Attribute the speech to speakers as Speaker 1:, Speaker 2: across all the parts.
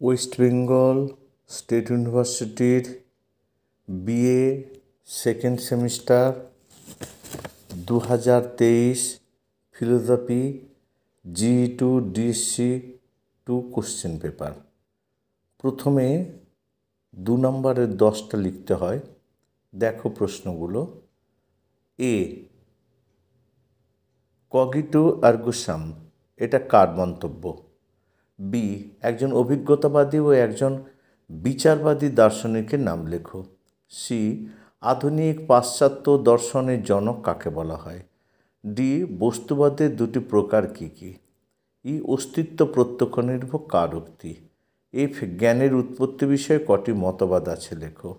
Speaker 1: West Bengal state ইউনিভার্সিটির BA second semester 2023 philosophy GE2 DSC2 question paper. প্রথমে 2 নম্বরের 10টা লিখতে হয়। দেখো প্রশ্নগুলো। এ, কগিটো আর্গো সাম, এটা কার মন্তব্য? বি, একজন অভিজ্ঞতাবাদী ও একজন বিচারবাদী দার্শনিকের নাম লেখো। সি, আধুনিক পাশ্চাত্য দর্শনের জনক কাকে বলা হয়? ডি, বস্তুবাদের দুটি প্রকার কী কী? ই, অস্তিত্ব প্রত্যক্ষ নির্ভর কার উক্তি? এফ, জ্ঞানের উৎপত্তি বিষয়ে কটি মতবাদ আছে লেখো।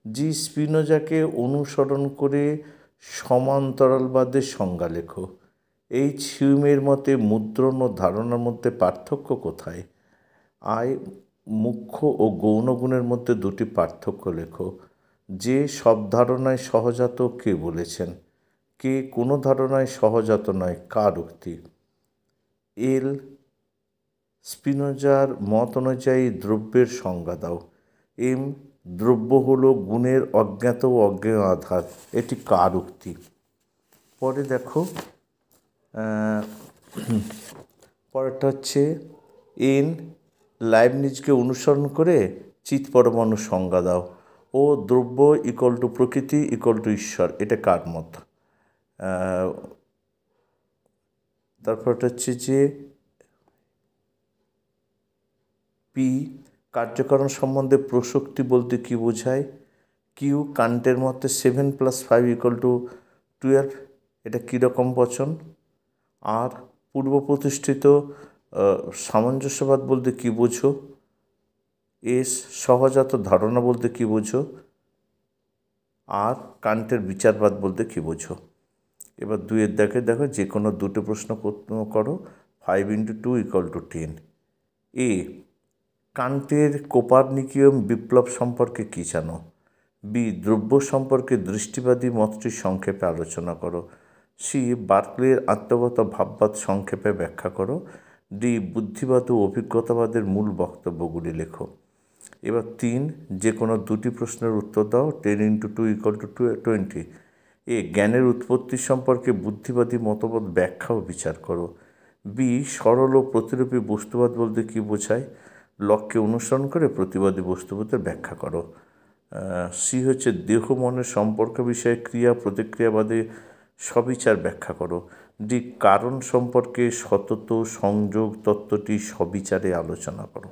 Speaker 1: জি, স্পিনোজাকে অনুসরণ করে সমান্তরালবাদের সংজ্ঞা লেখো। এইচ, হিউমের মতে মুদ্রণ ও ধারণার মধ্যে পার্থক্য কোথায়? আই, মুখ্য ও গৌণ গুণের মধ্যে দুটি পার্থক্য লেখো। যে, সব ধারণায় সহজাত কে বলেছেন? কে, কোনো ধারণায় সহজাত নয় কার উক্তি? এল, স্পিনোজার মত অনুযায়ী দ্রব্যের সংজ্ঞা দাও। এম, দ্রব্য হলো গুণের অজ্ঞাত ও অজ্ঞেয় আধার, এটি কার উক্তি? পরে দেখো, পরেরটা হচ্ছে এন, লাইবনিজকে অনুসরণ করে চিৎ পরমাণুর সংজ্ঞা দাও। ও, দ্রব্য ইকুয়াল টু প্রকৃতি ইকুয়াল টু ঈশ্বর, এটা কার মত? তারপরটা হচ্ছে যে পি, কার্যকারণ সম্বন্ধে প্রসক্তি বলতে কি বোঝায়? কিউ, কান্টের মতে 7 + 5 = 12, এটা কীরকম বচন? আর, পূর্ব প্রতিষ্ঠিত সামঞ্জস্যবাদ বলতে কি বোঝো? এস, সহজাত ধারণা বলতে কি বোঝো? আর, কান্টের বিচারবাদ বলতে কি বোঝো? এবার 2-এর দেখো যে কোনো দুটো প্রশ্ন করো। 5 × 2 = 10। এ, কান্টের কোপার্নিকীয় বিপ্লব সম্পর্কে কী জানো? বি, দ্রব্য সম্পর্কে দৃষ্টিবাদী মতটি সংক্ষেপে আলোচনা করো। সি, বার্কলের আত্মগত ভাববাদ সংক্ষেপে ব্যাখ্যা করো। ডি, বুদ্ধিবাদ ও অভিজ্ঞতাবাদের মূল বক্তব্যগুলি লেখো। এবার 3, যে কোনো দুটি প্রশ্নের উত্তর দাও। 10 × 2 = 20। এ, জ্ঞানের উৎপত্তি সম্পর্কে বুদ্ধিবাদী মতবাদ ব্যাখ্যা ও বিচার করো। বি, সরল ও প্রতিরূপী বস্তুবাদ বলতে কি বোঝায়? লক্ষ্যকে অনুসরণ করে প্রতিবাদী বস্তুবাদের ব্যাখ্যা করো। সি হচ্ছে দেহ মনের সম্পর্ক বিষয়ে ক্রিয়া প্রতিক্রিয়াবাদে সবিচার ব্যাখ্যা করো। ডি, কারণ সম্পর্কে সতত সংযোগ তত্ত্বটি সবিচারে আলোচনা করো।